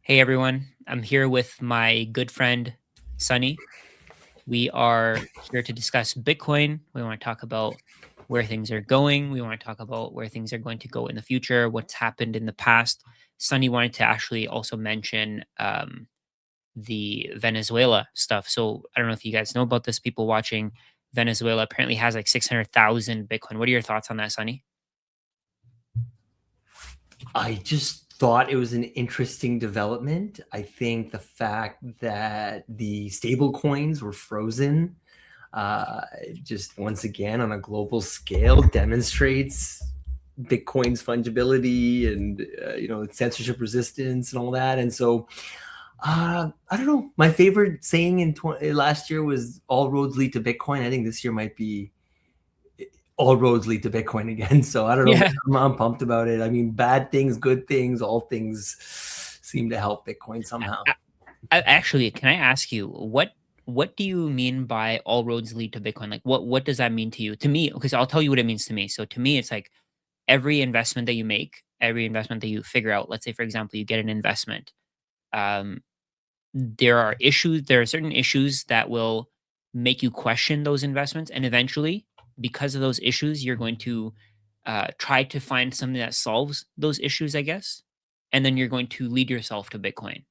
Hey everyone, I'm here with my good friend Sunny. We are here to discuss Bitcoin. We want to talk about where things are going. We want to talk about where things are going to go in the future, what's happened in the past. Sunny wanted to actually also mention the Venezuela stuff. So I don't know if you guys know about this. People watching Venezuela apparently has like 600,000 Bitcoin. What are your thoughts on that, Sunny? I just thought it was an interesting development. I think the fact that the stable coins were frozen, uh, just once again on a global scale demonstrates Bitcoin's fungibility and censorship resistance and all that. And so I don't know. My favorite saying last year was "All roads lead to Bitcoin." I think this year might be all roads lead to Bitcoin again. So I don't know. Yeah. I'm pumped about it. I mean, bad things, good things, all things seem to help Bitcoin I, somehow. Actually, can I ask you what do you mean by all roads lead to Bitcoin? Like what does that mean to you? To me, because I'll tell you what it means to me. So to me, it's like every investment that you make, every investment that you figure out. Let's say, for example, you get an investment. Um, there are certain issues that will make you question those investments, and eventually, because of those issues, you're going to try to find something that solves those issues, I guess, and then you're going to lead yourself to Bitcoin.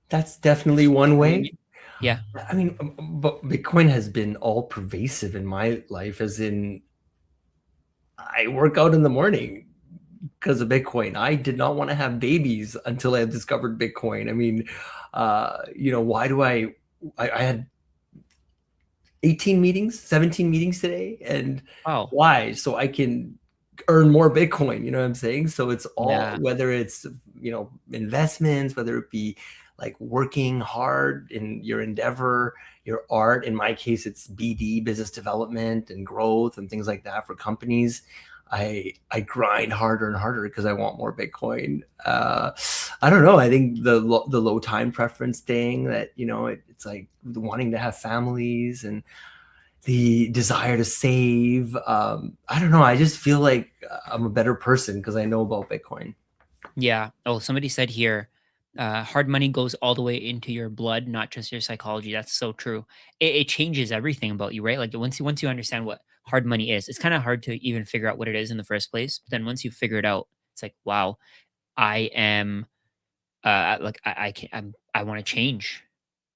That's definitely one You know what I way. mean? Yeah. I mean, but Bitcoin has been all pervasive in my life, as in I work out in the morning because of Bitcoin. I did not want to have babies until I discovered Bitcoin. I mean, why do I had 18 meetings, 17 meetings today. And Oh, why? So I can earn more Bitcoin. You know what I'm saying? So it's all, yeah. whether it's, investments, whether it be like working hard in your endeavor, your art. In my case, it's BD, business development and growth and things like that for companies. I grind harder and harder because I want more Bitcoin. I don't know. I think the low time preference thing that it's like wanting to have families and the desire to save. I don't know. I just feel like I'm a better person because I know about Bitcoin. Yeah. Oh, somebody said here, hard money goes all the way into your blood, not just your psychology. That's so true. It changes everything about you, right? Like once you understand what hard money is, it's kind of hard to even figure out what it is in the first place. But then once you figure it out, it's like, wow, I am like I can I want to change.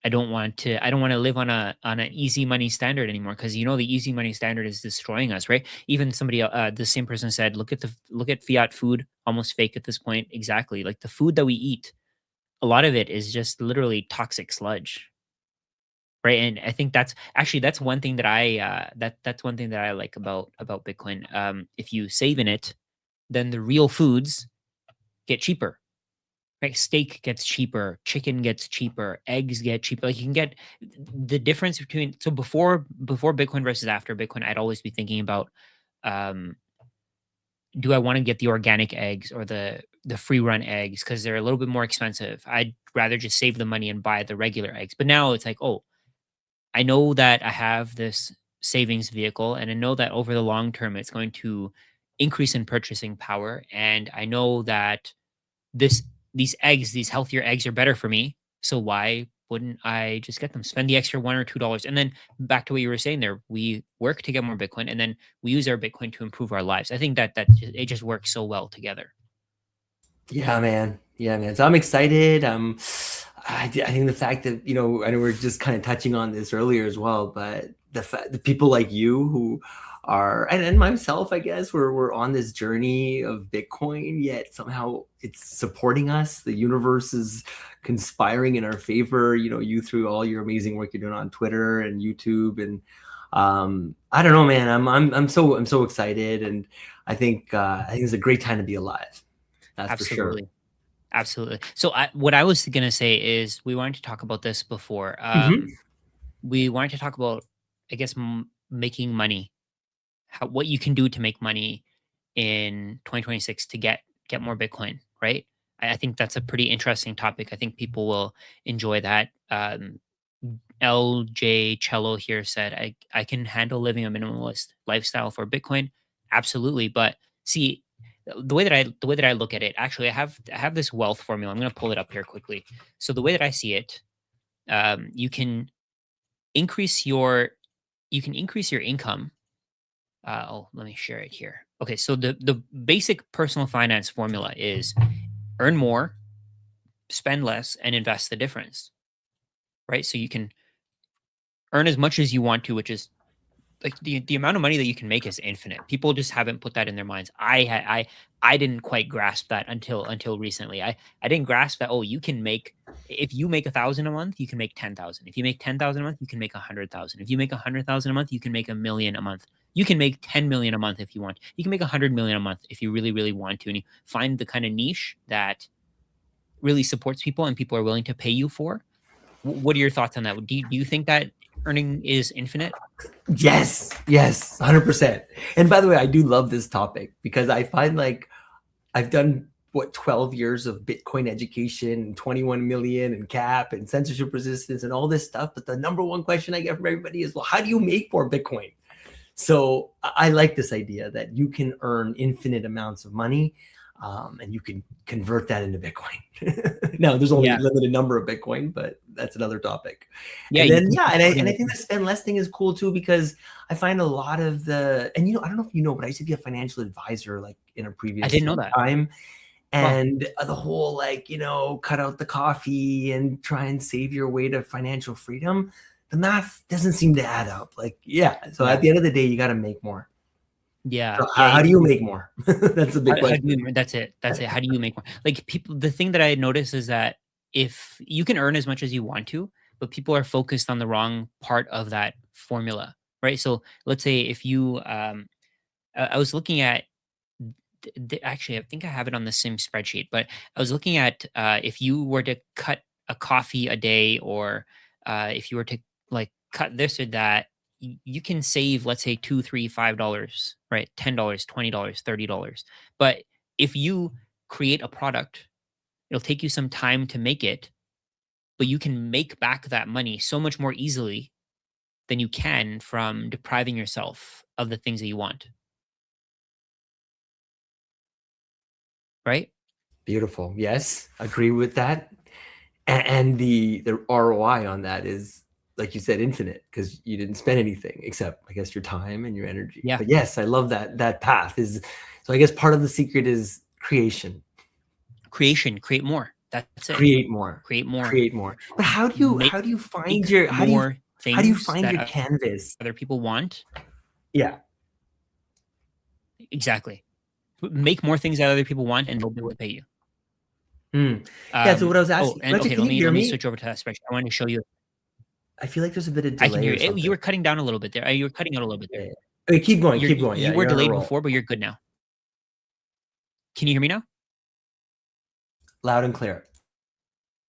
I don't want to live on an easy money standard anymore, because the easy money standard is destroying us, right? Even somebody the same person said, look at fiat food, almost fake at this point. Exactly. Like the food that we eat, a lot of it is just literally toxic sludge. Right. And I think that's one thing that that's one thing that I like about Bitcoin. If you save in it, then the real foods get cheaper. Right, steak gets cheaper, chicken gets cheaper, eggs get cheaper. Like you can get the difference between, so before Bitcoin versus after Bitcoin, I'd always be thinking about, um, do I want to get the organic eggs or the free run eggs, because they're a little bit more expensive. I'd rather just save the money and buy the regular eggs. But now it's like, oh, I know that I have this savings vehicle, and I know that over the long term it's going to increase in purchasing power, and I know that this these eggs, these healthier eggs are better for me. So why wouldn't I just get them? Spend the extra $1 or $2. And then back to what you were saying there, we work to get more Bitcoin, and then we use our Bitcoin to improve our lives. I think it just works so well together. Yeah, man. Yeah, man. So I'm excited. I think the fact that I know we're just kind of touching on this earlier as well, but the people like you who are, and myself, I guess, we're on this journey of Bitcoin, yet somehow it's supporting us. The universe is conspiring in our favor. You through all your amazing work you're doing on Twitter and YouTube, and I don't know, man. I'm so excited, and I think it's a great time to be alive. That's for sure. Absolutely. Absolutely. So what I was going to say is, we wanted to talk about this before. Mhm. We wanted to talk about, I guess, making money, what you can do to make money in 2026 to get more Bitcoin, right? I think that's a pretty interesting topic. I think people will enjoy that. LJ Cello here said, I can handle living a minimalist lifestyle for Bitcoin. Absolutely. But see, the way that I look at it, actually, I have this wealth formula. I'm going to pull it up here quickly. So the way that I see it, you can increase your income. Let me share it here. Okay, so the basic personal finance formula is earn more, spend less, and invest the difference. Right. So you can earn as much as you want to, which is like the amount of money that you can make is infinite. People just haven't put that in their minds. I didn't quite grasp that until recently. I didn't grasp that. Oh, you can make, if you make 1,000 a month, you can make 10,000. If you make 10,000 a month, you can make 100,000. If you make 100,000 a month, you can make 1,000,000 a month. You can make 10 million a month if you want. You can make 100 million a month if you really really want to, and you find the kind of niche that really supports people and people are willing to pay you for. What are your thoughts on that? Do you think that earning is infinite? Yes, yes, 100%. And by the way, I do love this topic because I find like I've done what 12 years of Bitcoin education, 21 million and cap and censorship resistance and all this stuff. But the number one question I get from everybody is, well, how do you make more Bitcoin? So I like this idea that you can earn infinite amounts of money, and you can convert that into Bitcoin. Now, there's only a Yeah. limited number of Bitcoin, but that's another topic. Yeah, And you then, can yeah, keep and putting I it. think the spend less thing is cool too, because I find a lot of and I don't know if you know, but I used to be a financial advisor like in a I previous didn't know that. time. Wow. And the whole like, cut out the coffee and try and save your way to financial freedom, the math doesn't seem to add up. Like, yeah. So Yeah. at the end of the day, you got to make more. Yeah. So Yeah, how do you it's make more? That's a big how do question. you that's it. That's it. How do you make more? Like, people, the thing that I notice is that if you can earn as much as you want to, but people are focused on the wrong part of that formula, right? So let's say if you I was looking at actually, I think I have it on the same spreadsheet, but I was looking at if you were to cut a coffee a day, or if you were to like cut this or that, you can save, let's say, two, three, $5, right? $10, $20, $30. But if you create a product, it'll take you some time to make it, but you can make back that money so much more easily than you can from depriving yourself of the things that you want, right? Beautiful. Yes, agree with that. And the ROI on that is, like you said, infinite because you didn't spend anything except, I guess, your time and your energy. Yeah. But yes, I love that path is. So I guess part of the secret is creation. Create more. That's it. Create more, Create more. create more. But Make more how do you things find that your canvas? other people want. Yeah. Exactly. Make more things that other people want, and they'll be able to pay you. Mm. Yeah. So what I was Oh, asking, and Reggie, okay, can you hear let me me? switch over to that spreadsheet. I wanted to show you. I feel like there's a bit of I can delay hear or you. You something. were cutting down a little bit there. You were cutting out a little bit there. Yeah. Okay, keep going, You're keep going. Yeah, you were you're on a delayed roll. before, but you're good now. Can you hear me now? Loud and clear.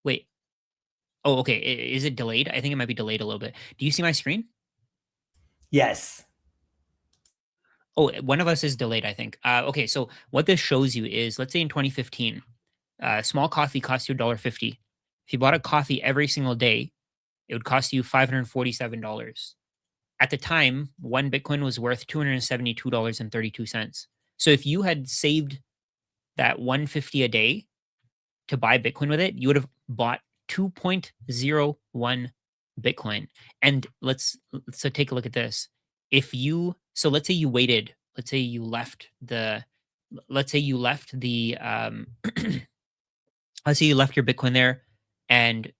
Wait. Oh, okay. Is it delayed? I think it might be delayed a little bit. Do you see my screen? Yes. Oh, one of us is delayed, I think. Okay, so what this shows you is, let's say in 2015, small coffee cost you $1.50. If you bought a coffee every single day, it would cost you $547. At the time, one Bitcoin was worth $272.32. So if you had saved that 150 a day to buy Bitcoin with it, you would have bought 2.01 Bitcoin. And so take a look at this. If you so let's say you waited, let's say you left the let's say you left your Bitcoin there and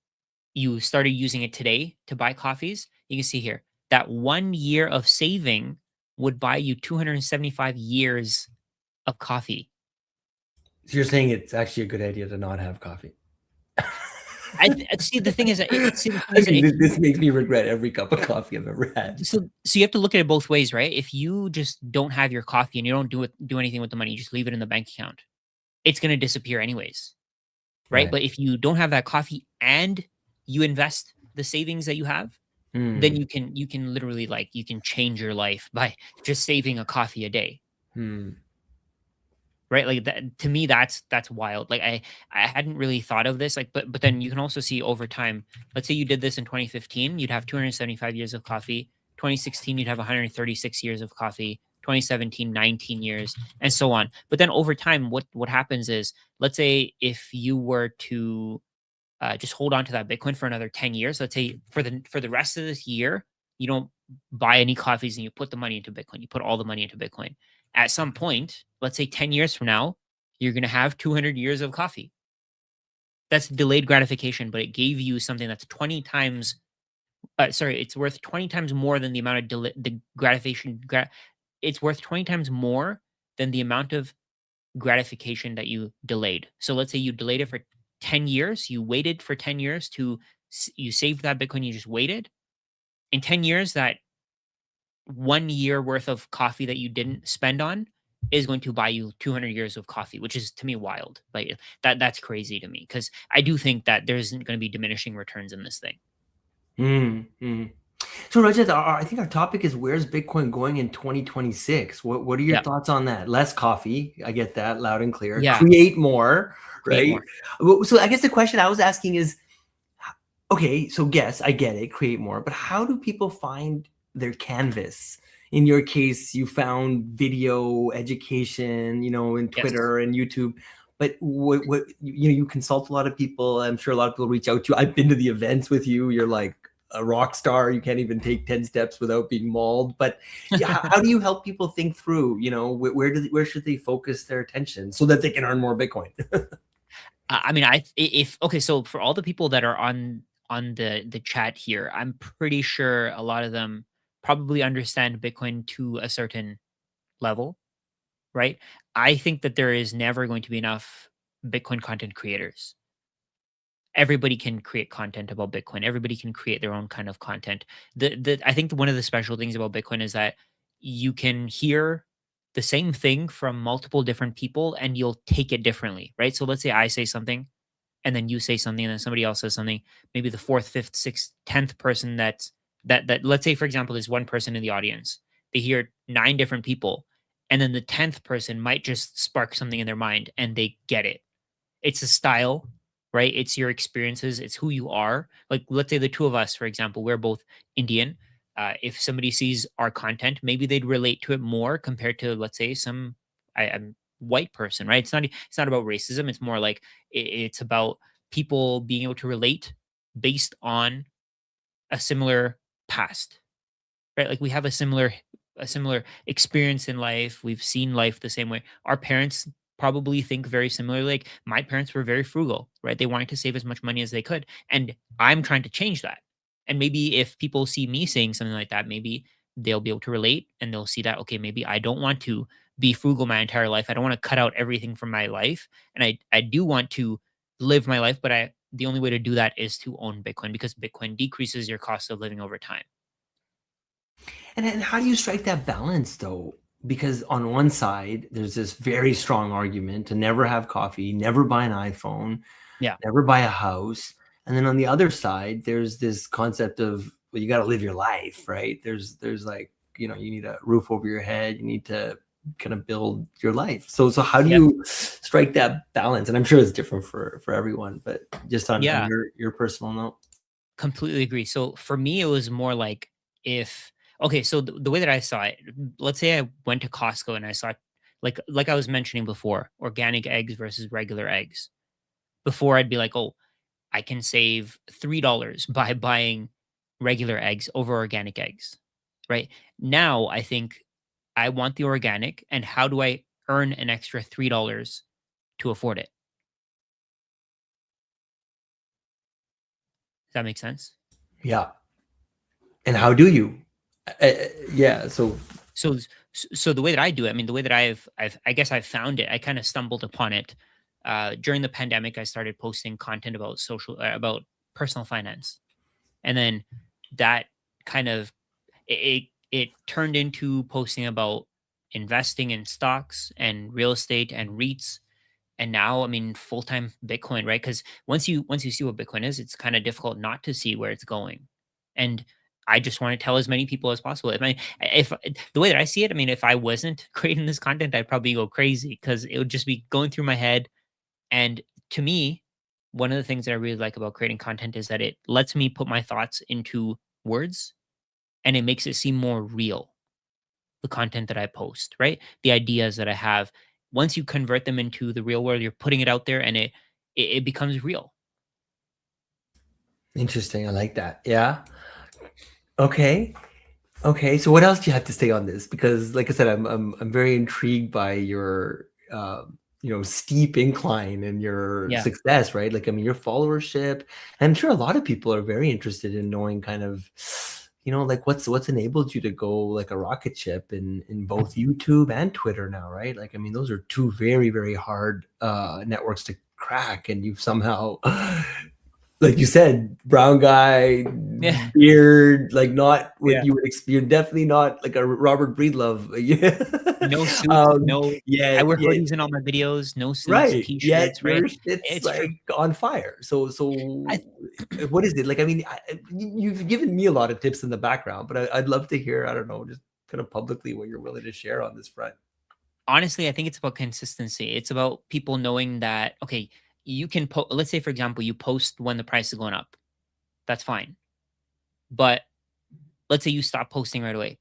you started using it today to buy coffees, you can see here that 1 year of saving would buy you 275 years of coffee. So you're saying it's actually a good idea to not have coffee. See. The thing is, I mean, this makes me regret every cup of coffee I've ever had. so you have to look at it both ways, right? If you just don't have your coffee and you don't do anything with the money, you just leave it in the bank account, it's going to disappear anyways, right? Right. But if you don't have that coffee and you invest the savings that you have, then Hmm. you can literally, like, you can change your life by just saving a coffee a day, Hmm. right? Like, that to me, that's wild. Like, I hadn't really thought of this, like, but then you can also see over time. Let's say you did this in 2015, you'd have 275 years of coffee. 2016, you'd have 136 years of coffee. 2017, 19 years, and so on. But then over time, what happens is, let's say if you were to just hold on to that Bitcoin for another 10 years. Let's say for the rest of this year, you don't buy any coffees and you put the money into Bitcoin. You put all the money into Bitcoin. At some point, let's say 10 years from now, you're going to have 200 years of coffee. That's delayed gratification, but it gave you something that's 20 times sorry, it's worth 20 times more than the amount of the gratification it's worth 20 times more than the amount of gratification that you delayed. So let's say you delayed it for 10 years, you waited for 10 years to you saved that Bitcoin, you just waited. In 10 years, that 1 year worth of coffee that you didn't spend on is going to buy you 200 years of coffee, which is to me wild. Like that's crazy to me because I do think that there isn't going to be diminishing returns in this thing. Mm. So Rajat, I think our topic is where's Bitcoin going in 2026? What are your Yeah. thoughts on that? Less coffee, I get that loud and clear. Yeah. Create more, Create right? more. So I guess the question I was asking is, okay, so yes, I get it, create more, but how do people find their canvas? In your case, you found video education, in Yes. Twitter and YouTube. But what you consult a lot of people. I'm sure a lot of people reach out to you. I've been to the events with you. You're like a rock star. You can't even take 10 steps without being mauled. But yeah, how do you help people think through, where should they focus their attention so that they can earn more Bitcoin? I mean, if okay, so for all the people that are on the chat here, I'm pretty sure a lot of them probably understand Bitcoin to a certain level, right? I think that there is never going to be enough Bitcoin content creators. Everybody can create content about Bitcoin. Everybody can create their own kind of content. The I think one of the special things about Bitcoin is that you can hear the same thing from multiple different people and you'll take it differently, right? So let's say I say something and then you say something and then somebody else says something, maybe the fourth, fifth, sixth, 10th person that let's say for example there's one person in the audience. They hear nine different people and then the 10th person might just spark something in their mind and they get it. It's a style, right? It's your experiences, it's who you are. Like let's say the two of us, for example, we're both Indian. If somebody sees our content, maybe they'd relate to it more compared to let's say some I'm white person, right? It's not about racism. It's more like it's about people being able to relate based on a similar past, right? Like we have a similar experience in life. We've seen life the same way. Our parents probably think very similarly. Like my parents were very frugal, right? They wanted to save as much money as they could. And I'm trying to change that. And maybe if people see me saying something like that, maybe they'll be able to relate and they'll see that, okay, maybe I don't want to be frugal my entire life. I don't want to cut out everything from my life. And I do want to live my life, but the only way to do that is to own Bitcoin because Bitcoin decreases your cost of living over time. And how do you strike that balance though? Because on one side, there's this very strong argument to never have coffee, never buy an iPhone, Yeah. never buy a house. And then on the other side, there's this concept of, well, you got to live your life, right? There's like, you need a roof over your head, you need to kind of build your life. So how do Yeah. you strike that balance? And I'm sure it's different for everyone, but just on Yeah. your personal note. Completely agree. So for me, it was more like if okay, so the way that I saw it, let's say I went to Costco and I saw like I was mentioning before, organic eggs versus regular eggs. Before I'd be like, oh, I can save $3 by buying regular eggs over organic eggs. Right. Now I think I want the organic, and how do I earn an extra $3 to afford it? Does that make sense? Yeah. And how do you? Yeah. So So so the way that I do it, I mean, the way that I guess I've found it, I kind of stumbled upon it during the pandemic. I started posting content about about personal finance, and then that kind of it turned into posting about investing in stocks and real estate and REITs. And now, I mean, full time Bitcoin, right? Because once you see what Bitcoin is, it's kind of difficult not to see where it's going. And I just want to tell as many people as possible. If the way that I see it, I mean, if I wasn't creating this content, I'd probably go crazy because it would just be going through my head. And to me, one of the things that I really like about creating content is that it lets me put my thoughts into words and it makes it seem more real. the content that I post, right? The ideas that I have. Once you convert them into the real world, you're putting it out there and it becomes real. Interesting. I like that. Yeah. Okay. Okay, so what else do you have to say on this? Because, like I said, I'm very intrigued by your steep incline and your Yeah. success, right? Like, I mean, your followership. And I'm sure a lot of people are very interested in knowing kind of, like what's enabled you to go like a rocket ship in both YouTube and Twitter now, right? Like, I mean, those are two very, very hard networks to crack, and you've somehow like you said, brown guy, Yeah. beard, like not what Yeah. you would experience. Definitely not like a Robert Breedlove. Yeah. No suits, no I wear Yeah, hoodies in all my videos, no suits, right. Yet t-shirts, right? your shit's It's true. like on fire. I What is it like? I mean, you've given me a lot of tips in the background, but I'd love to hear. I don't know, just kind of publicly what you're willing to share on this front. honestly, I think it's about consistency. It's about people knowing that, okay, you can let's say for example, you post when the price is going up. That's fine. But let's say you stop posting right away.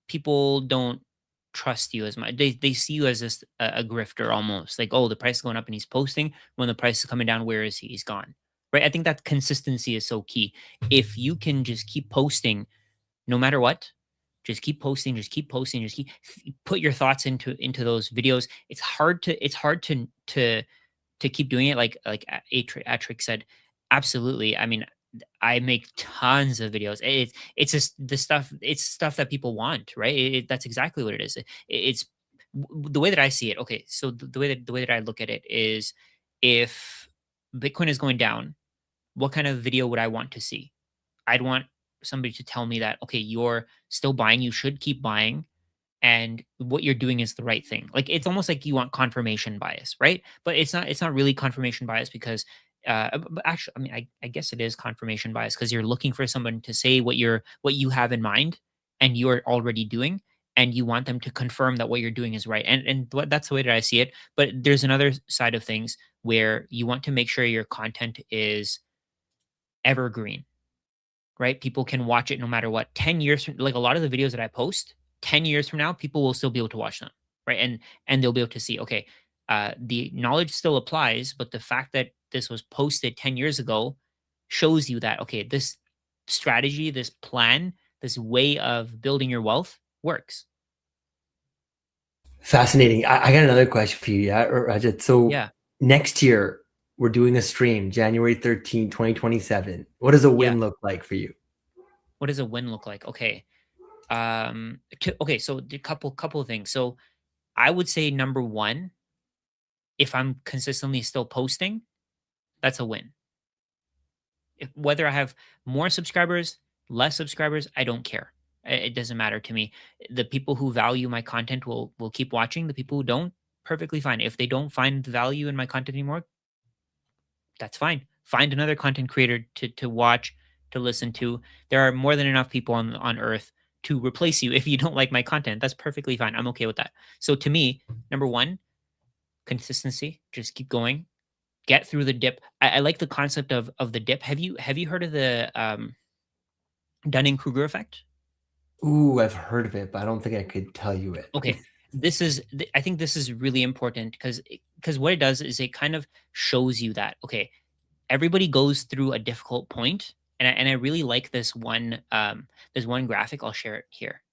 People don't trust you as much. They see you as this a grifter almost. Like, oh, the price is going up and he's posting. When the price is coming down, where is he? He's gone. Right? I think that consistency is so key. If you can just keep posting no matter what, just keep posting, just keep posting, just keep put your thoughts into those videos. It's hard to keep doing it like Atrick said. Absolutely. I mean, I make tons of videos. It's just the stuff. It's stuff that people want, right? That's exactly what it is. It's the way that I see it. Okay, so the way that I look at it is, if Bitcoin is going down, what kind of video would I want to see? I'd want somebody to tell me that, okay, you're still buying. You should keep buying, and what you're doing is the right thing. Like, it's almost like you want confirmation bias, right? But it's not really confirmation bias, because but actually, I mean, I guess it is confirmation bias, because you're looking for someone to say what you have in mind and you're already doing, and you want them to confirm that what you're doing is right. And that's the way that I see it. But there's another side of things where you want to make sure your content is evergreen, right? People can watch it no matter what. 10 years from, like, a lot of the videos that I post, 10 years from now, people will still be able to watch them, right? And they'll be able to see, okay, the knowledge still applies, but the fact that this was posted 10 years ago shows you that, okay, this strategy, this plan, this way of building your wealth works. Fascinating. I got another question for you, yeah, Rajat. So Yeah. next year we're doing a stream, January 13, 2027. What does a Yeah. win look like for you? What does a win look like? Okay. Okay. So a couple of things. So I would say number one, if I'm consistently still posting, that's a win. Whether I have more subscribers, less subscribers, I don't care. It doesn't matter to me. The people who value my content will keep watching. The people who don't, perfectly fine. If they don't find the value in my content anymore, that's fine. Find another content creator to watch, to listen to. There are more than enough people on earth to replace you if you don't like my content. That's perfectly fine. I'm okay with that. So to me, number one, consistency. Just keep going. Get through the dip. I like the concept of the dip. Have you heard of the Dunning Kruger effect? Ooh, I've heard of it, but I don't think I could tell you it. Okay, I think this is really important, because what it does is it kind of shows you that, okay, everybody goes through a difficult point, and I really like this one graphic. I'll share it here.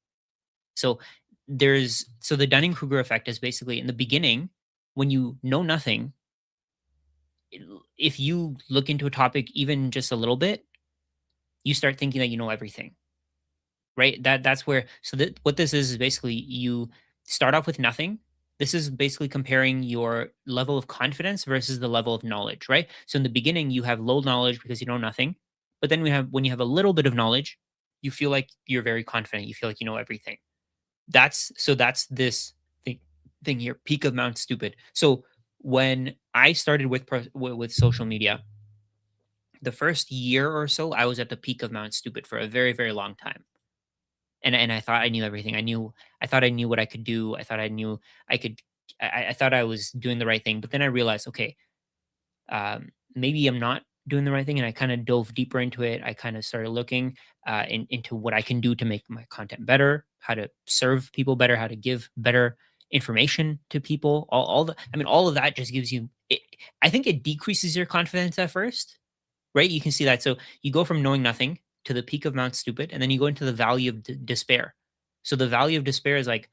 So the Dunning Kruger effect is basically, in the beginning, when you know nothing, if you look into a topic even just a little bit, you start thinking that you know everything, right? That's where, so that what this is basically, you start off with nothing. This is basically comparing your level of confidence versus the level of knowledge, right? So in the beginning, you have low knowledge because you know nothing, but then when you have a little bit of knowledge, you feel like you're very confident. You feel like you know everything. That's this thing here, peak of Mount Stupid. So when I started with social media, the first year or so, I was at the peak of Mount Stupid for a very, very long time. And I thought I knew everything. I thought I knew what I could do. I thought I knew I could I thought I was doing the right thing. But then I realized, okay, maybe I'm not doing the right thing, and I kind of dove deeper into it. I kind of started looking into what I can do to make my content better, how to serve people better, how to give better information to people. All the, I mean, all of that just gives you. I think it decreases your confidence at first, right? You can see that. So you go from knowing nothing to the peak of Mount Stupid, and then you go into the valley of despair. So the valley of despair is like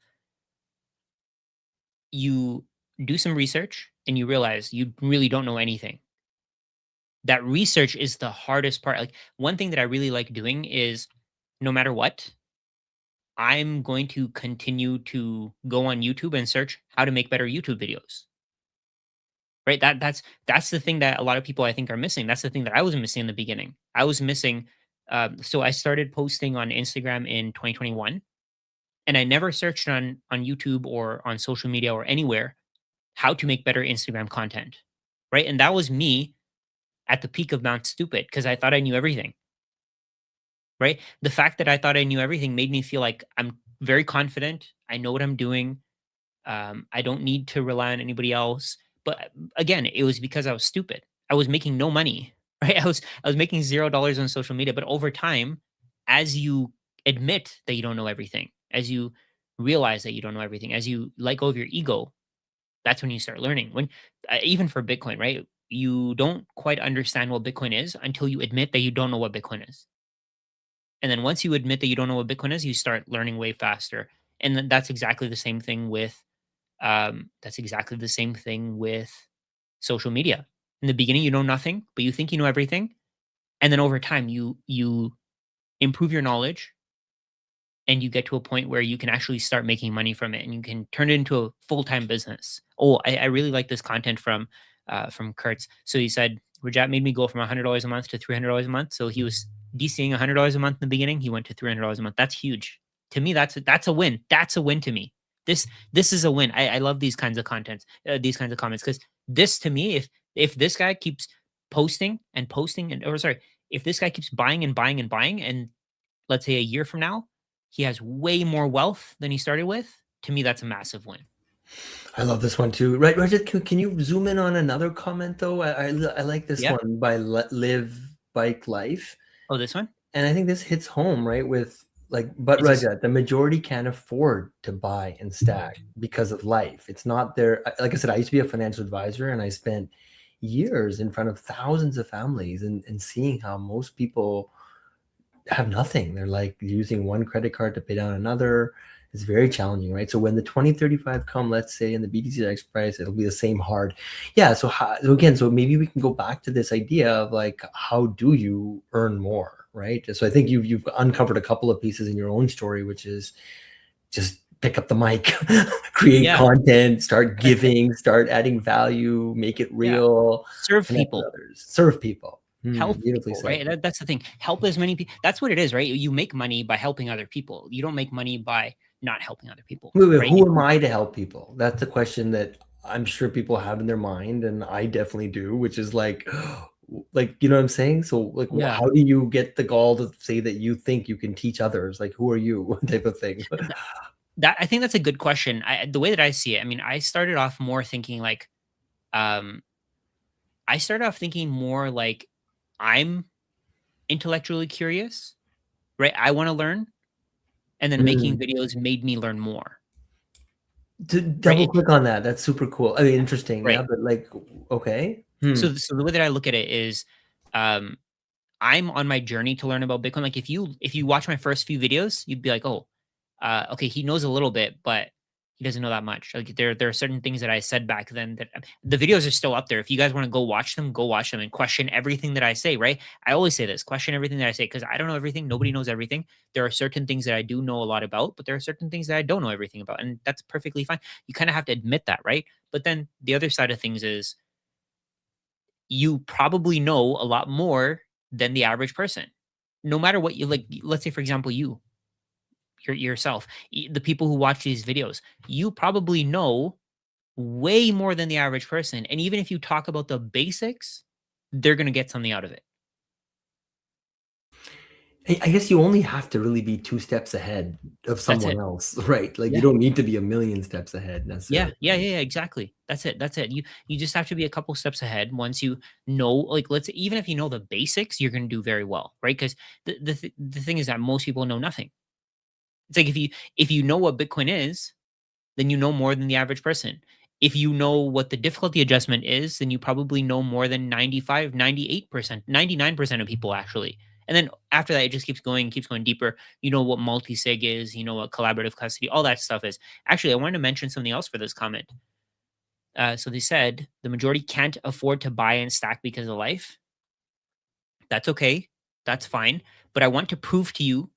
you do some research and you realize you really don't know anything. That research is the hardest part. Like one thing that I really like doing is no matter what, I'm going to continue to go on YouTube and search how to make better YouTube videos. Right? That's the thing that a lot of people I think are missing. That's the thing that I was missing in the beginning. I was missing so I started posting on Instagram in 2021 and I never searched on YouTube or on social media or anywhere how to make better Instagram content. Right? And that was me at the peak of Mount Stupid because I thought I knew everything. Right? The fact that I thought I knew everything made me feel like I'm very confident. I know what I'm doing. I don't need to rely on anybody else. But again, it was because I was stupid. I was making no money, right? I was making $0 on social media. But over time, as you admit that you don't know everything, as you realize that you don't know everything, as you let go of your ego, that's when you start learning. When even for Bitcoin, right? You don't quite understand what Bitcoin is until you admit that you don't know what Bitcoin is. And then once you admit that you don't know what Bitcoin is, you start learning way faster. And then that's exactly the same thing with social media. In the beginning, you know nothing, but you think you know everything, and then over time, you improve your knowledge, and you get to a point where you can actually start making money from it, and you can turn it into a full time business. Oh, I really like this content from Kurtz. So he said Rajat made me go from $100 a month to $300 a month. So he was DCing $100 a month in the beginning. He went to $300 a month. That's huge to me. That's a win. That's a win to me. This is a win. I love these kinds of contents, these kinds of comments, because this to me, if this guy keeps posting and posting and or sorry, if this guy keeps buying and buying and buying, and let's say a year from now, he has way more wealth than he started with. To me, that's a massive win. I love this one too. Right, Roger, can you zoom in on another comment though? I like this Yeah. one by Live Bike Life. Oh, this one And I think this hits home, right? With like, but is this. Rajat, the majority can't afford to buy and stack because of life. It's not their, like I said, I used to be a financial advisor and I spent years in front of thousands of families and seeing how most people have nothing. They're like using one credit card to pay down another. It's very challenging, right? So when the 2035 come, let's say in the BTC price, it'll be the same hard. Yeah. So again, so maybe we can go back to this idea of like, how do you earn more, right? So I think you've uncovered a couple of pieces in your own story, which is just pick up the mic, create Yeah, content, start giving, start adding value, make it yeah. real, Serve connect with people. others, serve people. Help Beautifully people, said. right? That's the thing. Help as many people. That's what it is, right? You make money by helping other people. You don't make money by not helping other people, Wait, right? who am I to help people? That's a question that I'm sure people have in their mind, and I definitely do, which is like, you know what I'm saying? So, like, Yeah. how do you get the gall to say that you think you can teach others? Like, who are you, type of thing? That I think that's a good question. The way that I see it, I mean, I started off more thinking like, um, I started off thinking more like I'm intellectually curious, right? I want to learn, and then making Mm. videos made me learn more, To right? double click on that, that's super cool. I mean, interesting, yeah, Right. but like, okay. Hmm. So the way that I look at it is, um, I'm on my journey to learn about Bitcoin. Like if you watch my first few videos, you'd be like, oh, okay, he knows a little bit, but he doesn't know that much. Like there are certain things that I said back then that the videos are still up there. If you guys want to go watch them and question everything that I say. Right? I always say this: question everything that I say because I don't know everything. Nobody knows everything. There are certain things that I do know a lot about, but there are certain things that I don't know everything about, and that's perfectly fine. You kind of have to admit that, right? But then the other side of things is you probably know a lot more than the average person. No matter what you like, let's say for example, yourself, the people who watch these videos, you probably know way more than the average person. And even if you talk about the basics, they're going to get something out of it. I guess you only have to really be 2 steps ahead of That's someone it. else, right? Like, you Yeah. don't need to be a million steps ahead Yeah, necessarily. yeah, yeah, yeah, exactly. That's it. That's it. You just have to be a couple steps ahead. Once you know, like, let's even if you know the basics, you're going to do very well, right? Because the thing is that most people know nothing. It's like if you know what Bitcoin is, then you know more than the average person. If you know what the difficulty adjustment is, then you probably know more than 95, 98%, 99% of people actually. And then after that, it just keeps going deeper. You know what multi-sig is, you know what collaborative custody, all that stuff is. Actually, I wanted to mention something else for this comment. So they said the majority can't afford to buy and stack because of life. That's okay. That's fine. But I want to prove to you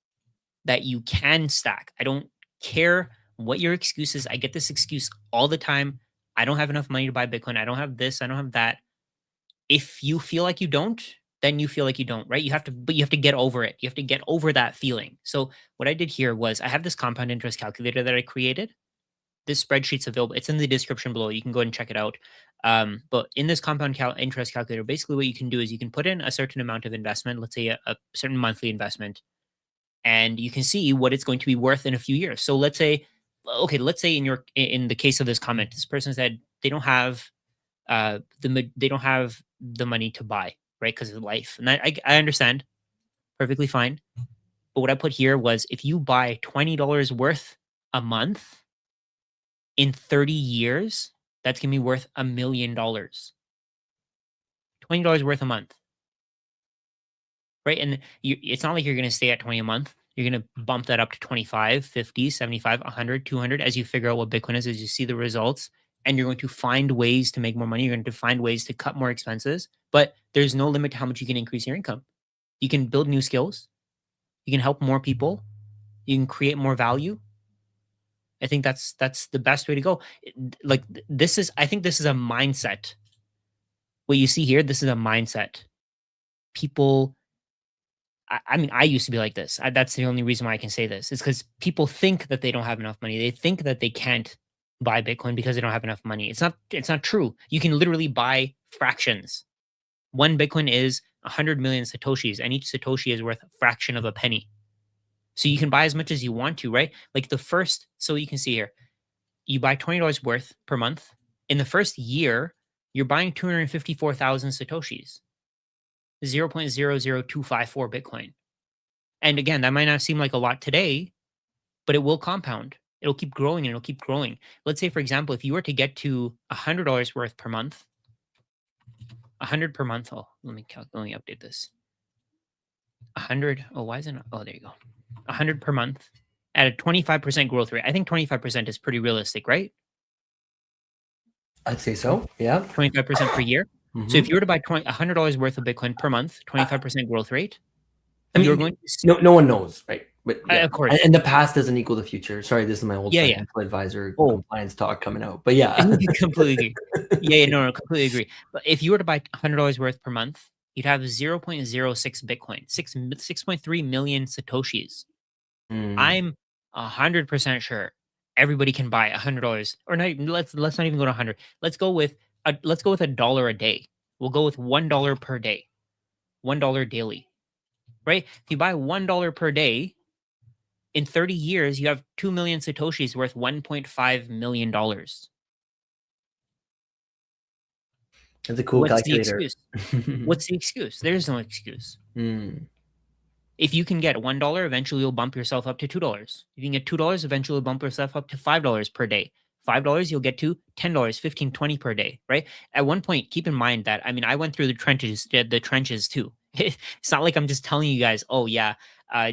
that you can stack. I don't care what your excuse is. I get this excuse all the time. I don't have enough money to buy Bitcoin. I don't have this. I don't have that. If you feel like you don't, then you feel like you don't, right? But you have to get over it. You have to get over that feeling. So what I did here was I have this compound interest calculator that I created. This spreadsheet's available. It's in the description below. You can go and check it out. But in this interest calculator, basically what you can do is you can put in a certain amount of investment, let's say a certain monthly investment, and you can see what it's going to be worth in a few years. So let's say, okay, let's say in the case of this comment, this person said they don't have they don't have the money to buy, right, because of life, and I understand perfectly fine. But what I put here was if you buy $20 worth a month in 30 years, that's gonna be worth $1 million. $20 worth a month, right? And it's not like you're gonna stay at 20 a month. You're gonna bump that up to 25, 50, 75, 100, 200 as you figure out what Bitcoin is, as you see the results. And you're going to find ways to make more money. You're going to find ways to cut more expenses. But there's no limit to how much you can increase your income. You can build new skills. You can help more people. You can create more value. I think that's the best way to go. This is, I think this is a mindset. What you see here, this is a mindset. People, I mean, I used to be like this. That's the only reason why I can say this. Is because people think that they don't have enough money. They think that they can't buy Bitcoin because they don't have enough money. It's not true. You can literally buy fractions. One Bitcoin is 100 million satoshis, and each satoshi is worth a fraction of a penny. So you can buy as much as you want to, right? Like the first, so you can see here, you buy $20 worth per month. In the first year, you're buying 254,000 satoshis, 0.00254 Bitcoin. And again, that might not seem like a lot today, but it will compound. It'll keep growing and it'll keep growing. Let's say, for example, if you were to get to $100 worth per month, 100 per month. Oh, let me update this. 100. Oh, why is it not? Oh, there you go. 100 per month at a 25% growth rate. I think 25% is pretty realistic, right? I'd say so, yeah. 25% per year. So if Mhm. you were to buy $100 worth of Bitcoin per month, I 25% growth rate, I you're mean, going to see, no one knows, right? But yeah, of course. and the past doesn't equal the future. Sorry, this is my old Yeah, yeah. financial advisor Oh, compliance talk coming out, but yeah. completely agree. Yeah, yeah, no, no, completely agree. But if you were to buy $100 worth per month, you'd have 0.06 Bitcoin, 6.3 million satoshis. Mm, I'm 100% sure everybody can buy $100, or not. Let's not even go to 100. Let's go with $1 a day. We'll go with $1 per day, $1 daily, right? If you buy $1 per day in 30 years, you have 2 million satoshis worth $1.5 million. that's a cool What's the calculator. excuse? What's the excuse? There's no excuse. Mm. If you can get $1, eventually you'll bump yourself up to $2. If you can get $2, eventually you'll bump yourself up to $5 per day. $5, you'll get to $10, 15, 20 per day, right? At one point, keep in mind that, I mean, I went through the trenches too. It's not like I'm just telling you guys, oh yeah,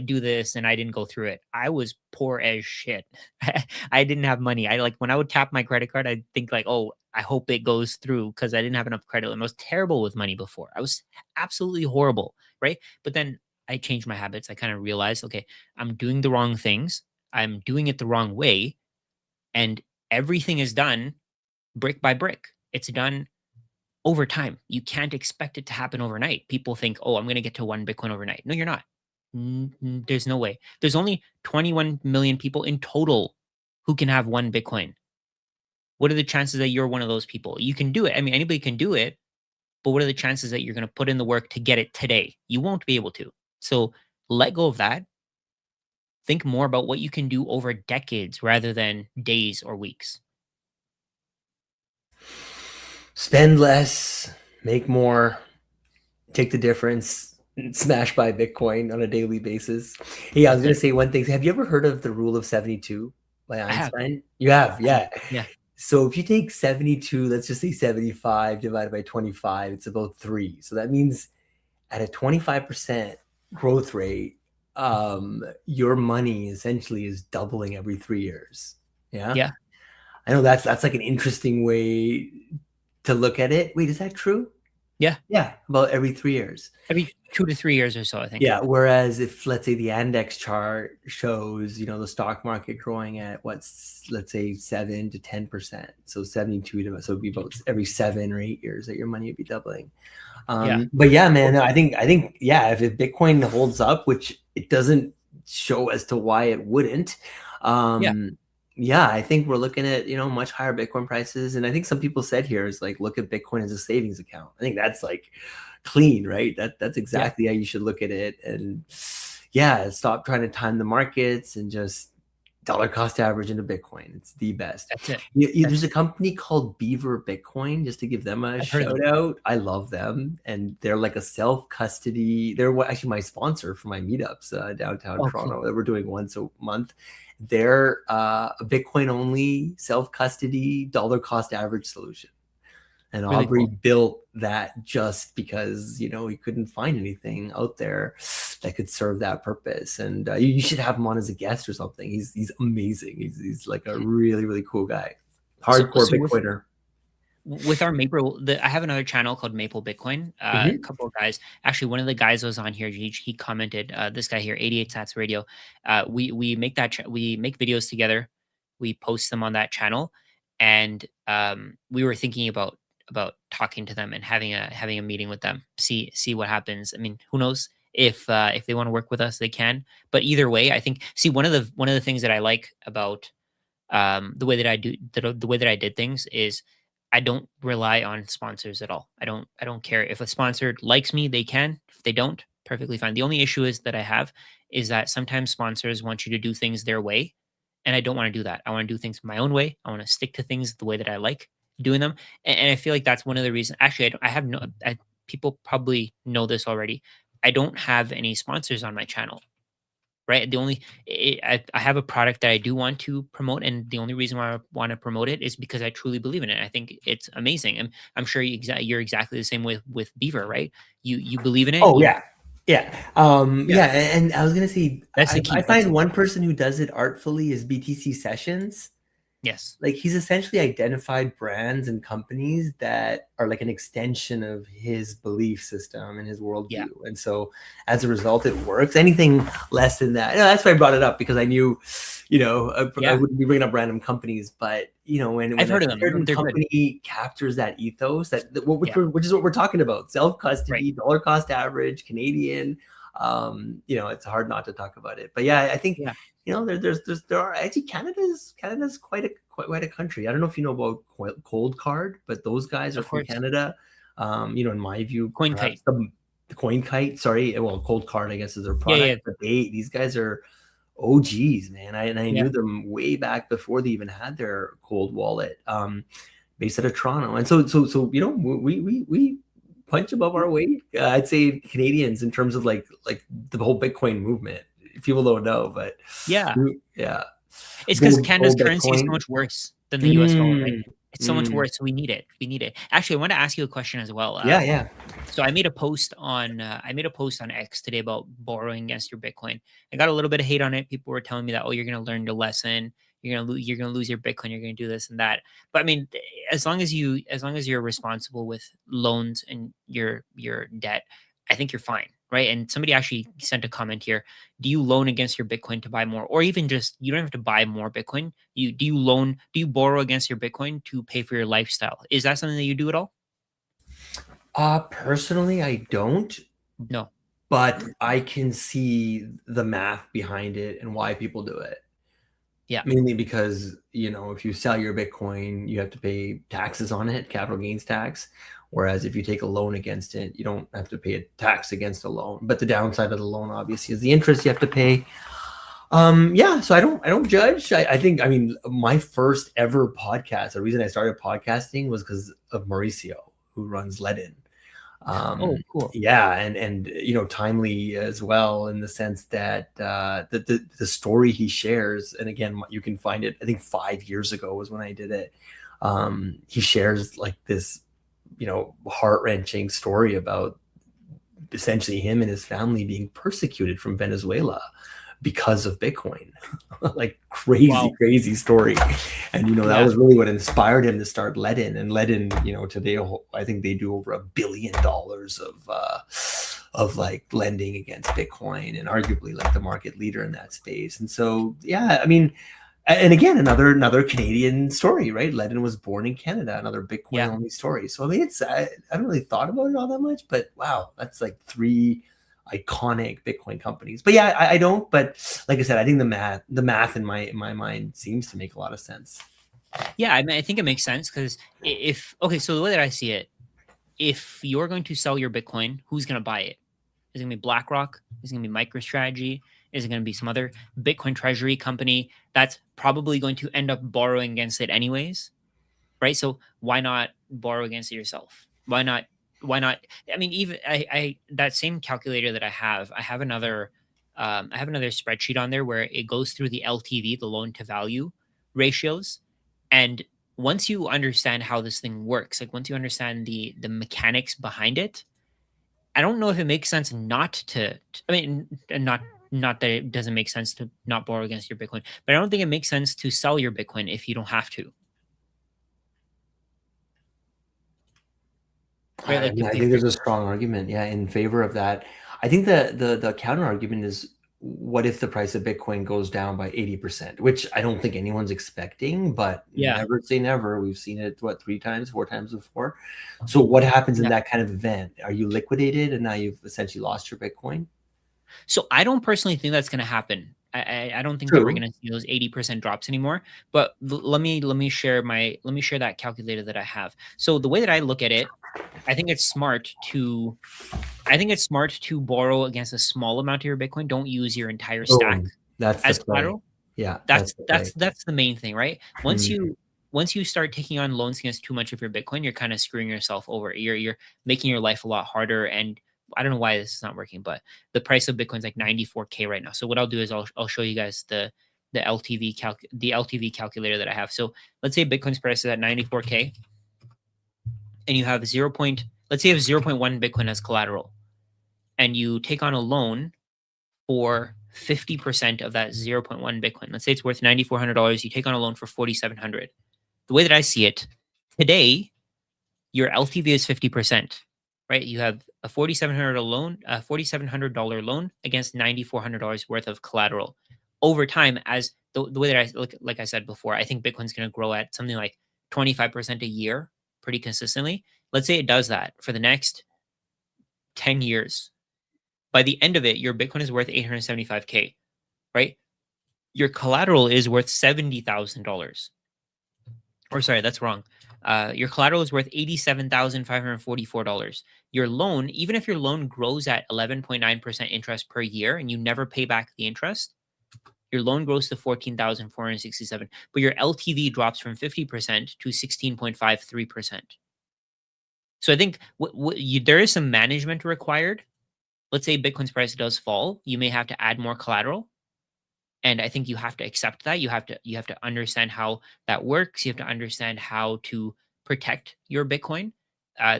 do this, and I didn't go through it. I was poor as shit. I didn't have money. I like when I would tap my credit card, I'd think like, oh, I hope it goes through because I didn't have enough credit. And I was terrible with money before. I was absolutely horrible, right? But then I changed my habits. I kind of realized, okay, I'm doing the wrong things. I'm doing it the wrong way. And everything is done brick by brick. It's done over time. You can't expect it to happen overnight. People think, oh, I'm going to get to one Bitcoin overnight. No, you're not. There's no way. There's only 21 million people in total who can have one Bitcoin. What are the chances that you're one of those people? You can do it. I mean, anybody can do it, but what are the chances that you're going to put in the work to get it today? You won't be able to. So let go of that. Think more about what you can do over decades rather than days or weeks. Spend less, make more, take the difference, smash by Bitcoin on a daily basis. Hey, I was That's gonna it. say one thing. Have you ever heard of the rule of 72 by I have. Einstein? You have, I have. yeah. Yeah. So if you take 72, let's just say 75 divided by 25, it's about 3. So that means at a 25% growth rate, your money essentially is doubling every 3 years. Yeah. Yeah. I know that's like an interesting way to look at it. Wait, is that true? Yeah. Yeah, about every 3 years. Every 2 to 3 years or so, I think. Yeah, whereas if let's say the index chart shows, the stock market growing at let's say 7 to 10%. So 72 so it'd be about every 7 or 8 years that your money would be doubling. Yeah. But yeah, Oh, man, I think yeah, if Bitcoin holds up, which it doesn't show as to why it wouldn't, yeah. yeah, I think we're looking at much higher Bitcoin prices, and I think some people said here is like look at Bitcoin as a savings account. I think that's like clean, right? That's Yeah. exactly how you should look at it, and yeah, stop trying to time the markets and just dollar cost average into Bitcoin. It's the best. That's it. There's That's a it. company called Beaver Bitcoin, just to give them a I've heard of them. shout out. I love them, and they're like a self custody. They're actually my sponsor for my meetups downtown Oh, cool. Toronto that we're doing once a month. They're a Bitcoin only self custody dollar cost average solution. And Really Aubrey cool. built that just because, he couldn't find anything out there that could serve that purpose. And you should have him on as a guest or something. He's amazing. He's like a really, really cool guy. So Hardcore so with Bitcoiner. with our I have another channel called Maple Bitcoin. A Hmm. couple of guys, actually, one of the guys was on here. He commented. This guy here, 88 Sats Radio. We make we make videos together. We post them on that channel, and we were thinking about talking to them and having a meeting with them. See what happens. I mean, who knows if they want to work with us, they can. But either way, I think see one of the things that I like about the way that the way that I did things is I don't rely on sponsors at all. I don't care if a sponsor likes me, they can. If they don't, perfectly fine. The only issue is that I have is that sometimes sponsors want you to do things their way, and I don't want to do that. I want to do things my own way. I want to stick to things the way that I like doing them, and I feel like that's one of the reasons. Actually, I have no. People probably know this already. I don't have any sponsors on my channel, right? I have a product that I do want to promote, and the only reason why I want to promote it is because I truly believe in it. I think it's amazing, and I'm sure you're exactly the same with Beaver, right? You believe in it. Oh You yeah. Yeah. yeah, Yeah. And I was gonna say that's the I key. That's find the one key. person who does it artfully is BTC Sessions. Yes. Like he's essentially identified brands and companies that are like an extension of his belief system and his Yeah. worldview. And so as a result, it works. Anything less than that, that's why I brought it up because I knew, I Yeah. wouldn't be bringing up random companies, but when I've a heard of them. certain They're good. company captures that ethos, Yeah. which is what we're talking about, self Right. custody, dollar cost average, Canadian. It's hard not to talk about it. But yeah, I think Yeah. there are actually Canada's quite a country. I don't know if you know about Cold Card, but those guys are Of from course. Canada. In my view, Coin perhaps kite. the Coin Kite. Sorry, well, Cold Card, I guess, is their Yeah. Yeah. product, but these guys are OGs, man. I Yeah. knew them way back before they even had their cold wallet, based out of Toronto, and so we punch above our weight. I'd say Canadians in terms of like the whole Bitcoin movement. People don't know, but Yeah. yeah, It's because Canada's gold currency is so Bitcoin. much worse than the US dollar, right? Mm, It's so much mm. worse. So we need it. We need it. Actually, I want to ask you a question as well. Yeah, yeah. So I made a post on X today about borrowing against your Bitcoin. I got a little bit of hate on it. People were telling me that, oh, you're gonna learn your lesson. You're gonna lose your Bitcoin. You're gonna do this and that. But I mean, as long as you're responsible with loans and your debt, I think you're fine, right? And somebody actually sent a comment here. Do you loan against your Bitcoin to buy more, or even just you don't have to buy more Bitcoin? Do you borrow against your Bitcoin to pay for your lifestyle? Is that something that you do at all? Personally, I don't, No. but I can see the math behind it and why people do it. Yeah. Mainly because, if you sell your Bitcoin, you have to pay taxes on it, capital gains tax. Whereas if you take a loan against it, you don't have to pay a tax against a loan. But the downside of the loan, obviously, is the interest you have to pay. Yeah, so I don't judge. I think, I mean, my first ever podcast, the reason I started podcasting was because of Mauricio, who runs Ledin. Oh, cool. Yeah, and timely as well, in the sense that the story he shares, and again, you can find it, I think 5 years ago was when I did it. He shares like this heart-wrenching story about essentially him and his family being persecuted from Venezuela because of Bitcoin. Like crazy, Wow. crazy story. And that Yeah. was really what inspired him to start Ledin. And Ledin, today I think they do over $1 billion of like lending against Bitcoin, and arguably like the market leader in that space. And so yeah, I mean, and again, another Canadian story, right? Ledin was born in Canada, another Bitcoin Yeah. only story. So I mean, I haven't really thought about it all that much, but wow, that's like three iconic Bitcoin companies. But yeah, I don't. But like I said, I think the math in my mind seems to make a lot of sense. Yeah, I mean, I think it makes sense because if okay, so the way that I see it, if you're going to sell your Bitcoin, who's going to buy it? Is it going to be BlackRock? Is it going to be MicroStrategy? Is it going to be some other Bitcoin treasury company that's probably going to end up borrowing against it anyways? Right? So why not borrow against it yourself? Why not? Why not? I mean, even I that same calculator that I have another, I have another spreadsheet on there where it goes through the LTV, the loan to value ratios, and once you understand how this thing works, like once you understand the mechanics behind it, I don't know if it makes sense not to. I mean, not that it doesn't make sense to not borrow against your Bitcoin, but I don't think it makes sense to sell your Bitcoin if you don't have to, right? I Like mean, I if think you're there's a strong argument, yeah, in favor of that. I think the counter argument is, what if the price of Bitcoin goes down by 80%, which I don't think anyone's expecting, but yeah. never say never. We've seen it, what, three times, four times before. So what happens in Yeah. that kind of event? Are you liquidated and now you've essentially lost your Bitcoin? So I don't personally think that's going to happen. I don't think that we're True. going to see those 80% drops anymore. But let me share let me share that calculator that I have. So the way that I look at it, I think it's smart to I think it's smart to borrow against a small amount of your Bitcoin. Don't use your entire stack Boom. That's the as play. collateral. Yeah, that's That's the play. that's that's the main thing, right? Mm. Once you start taking on loans against too much of your Bitcoin, you're kind of screwing yourself over. You're making your life a lot harder. And I don't know why this is not working, but the price of Bitcoin's like 94K right now. So what I'll do is I'll show you guys the LTV calculator that I have. So let's say Bitcoin's price is at 94K and you have let's say you have 0.1 Bitcoin as collateral, and you take on a loan for 50% of that zero point 0.1 Bitcoin. Let's say it's worth $9,400. You take on a loan for 4,700. The way that I see it today, your LTV is 50%, right? You have a $4,700 loan against $9,400 worth of collateral. Over time, as the way that I look, like I said before, I think Bitcoin's going to grow at something like 25% a year pretty consistently. Let's say it does that for the next 10 years. By the end of it, your Bitcoin is worth 875K, right? Your collateral is worth $70,000. Or sorry, that's wrong. Your collateral is worth $87,544. Your loan, even if your loan grows at 11.9% interest per year and you never pay back the interest, your loan grows to 14,467. But your LTV drops from 50% to 16.53%. So I think there is some management required. Let's say Bitcoin's price does fall, you may have to add more collateral, and I think you have to accept that. You have to understand how that works. You have to understand how to protect your Bitcoin.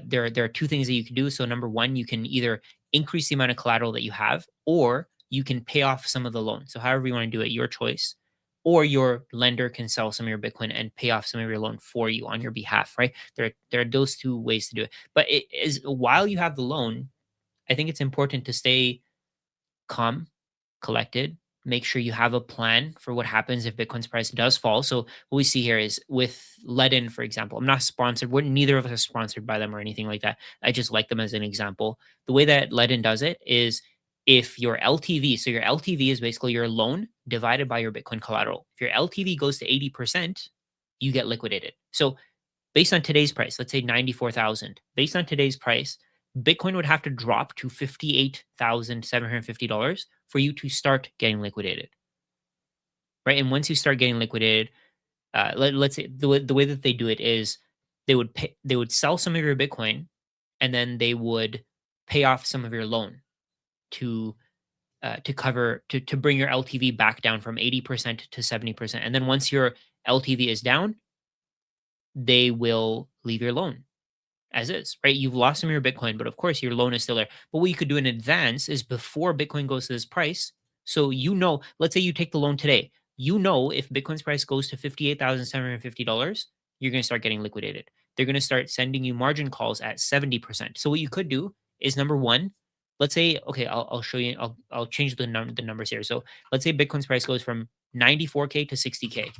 There are two things that you can do. So number one, you can either increase the amount of collateral that you have, or you can pay off some of the loan. So however you want to do it, your choice. Or your lender can sell some of your Bitcoin and pay off some of your loan for you on your behalf, right? There are those two ways to do it. But it is, while you have the loan, I think it's important to stay calm, collected. Make sure you have a plan for what happens if Bitcoin's price does fall. So what we see here is with Ledin, for example. I'm not sponsored. We're neither of us are sponsored by them or anything like that. I just like them as an example. The way that Ledin does it is, if your LTV, so your LTV is basically your loan divided by your Bitcoin collateral. If your LTV goes to 80%, you get liquidated. So Based on today's price, let's say 94,000. Based on today's price, Bitcoin would have to drop to $58,750 for you to start getting liquidated, right? And once you start getting liquidated, let's say the way that they do it is they would sell some of your Bitcoin, and then they would pay off some of your loan to to bring your LTV back down from 80% to 70%. And then once your LTV is down, they will leave your loan as is, right? You've lost some of your Bitcoin, but of course your loan is still there. But what you could do in advance is before Bitcoin goes to this price. So let's say you take the loan today. If Bitcoin's price goes to $58,750, you're going to start getting liquidated. They're going to start sending you margin calls at 70%. So what you could do is number one, let's say, okay, I'll show you. I'll change the numbers here. So let's say Bitcoin's price goes from 94K to 60K,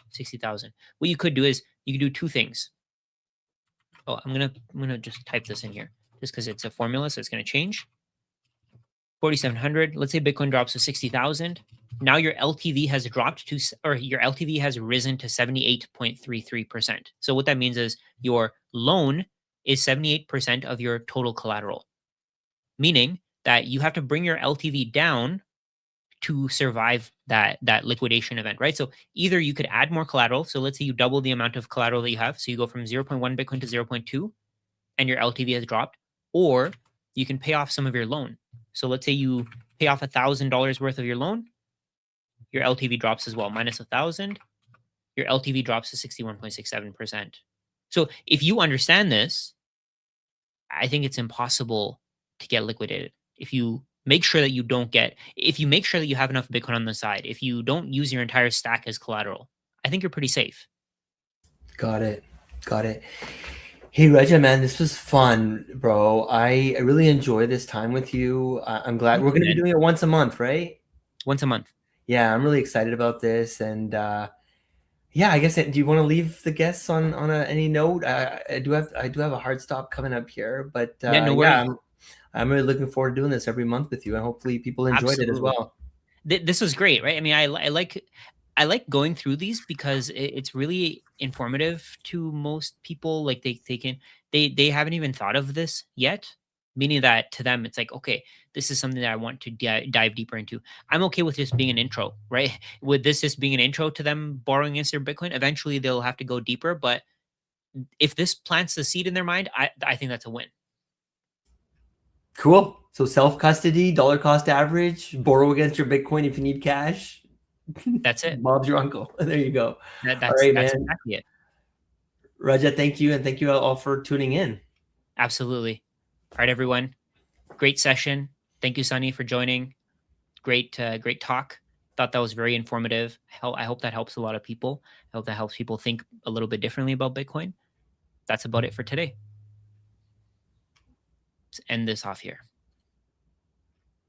60,000. What you could do is you could do two things. Oh, I'm gonna just type this in here just because it's a formula, so it's gonna change. 4,700. Let's say Bitcoin drops to 60,000. Now your LTV has dropped to, or your LTV has risen to 78.33%. So what that means is your loan is 78% of your total collateral, meaning that you have to bring your LTV down to survive that liquidation event, right? So either you could add more collateral. So let's say you double the amount of collateral that you have. So you go from zero point 0.1 Bitcoin to zero point 0.2 and your LTV has dropped, or you can pay off some of your loan. So let's say you pay off $1,000 worth of your loan, your LTV drops as well, minus 1,000, your LTV drops to 61.67%. So if you understand this, I think it's impossible to get liquidated. If you make sure that if you make sure that you have enough Bitcoin on the side, if you don't use your entire stack as collateral, I think you're pretty safe. Got it. Got it. Hey, Regia, man, this was fun, bro. I really enjoy this time with you. I'm glad Me we're too, going to be man. doing it once a month, right? Once a month. Yeah, I'm really excited about this. And yeah, I guess, do you want to leave the guests on any note? I do have a hard stop coming up here, but Yeah, no yeah, worries. I'm really looking forward to doing this every month with you, and hopefully people enjoyed it as Absolutely. well. This was great, right? I mean, I like going through these because it's really informative to most people. Like they haven't even thought of this yet, meaning that to them it's like, okay, this is something that I want to dive deeper into. I'm okay with just being an intro, right? With this just being an intro to them borrowing against their Bitcoin, eventually they'll have to go deeper. But if this plants the seed in their mind, I think that's a win. Cool. So self custody, dollar cost average, borrow against your Bitcoin if you need cash. That's it. Bob's your uncle. There you go. All That's right, that's man. exactly it. Raja, thank you, and thank you all for tuning in. Absolutely. All right, everyone. Great session. Thank you, Sunny, for joining. Great talk. Thought that was very informative. I hope that helps a lot of people. I hope that helps people think a little bit differently about Bitcoin. That's about it for today. Let's end this off here.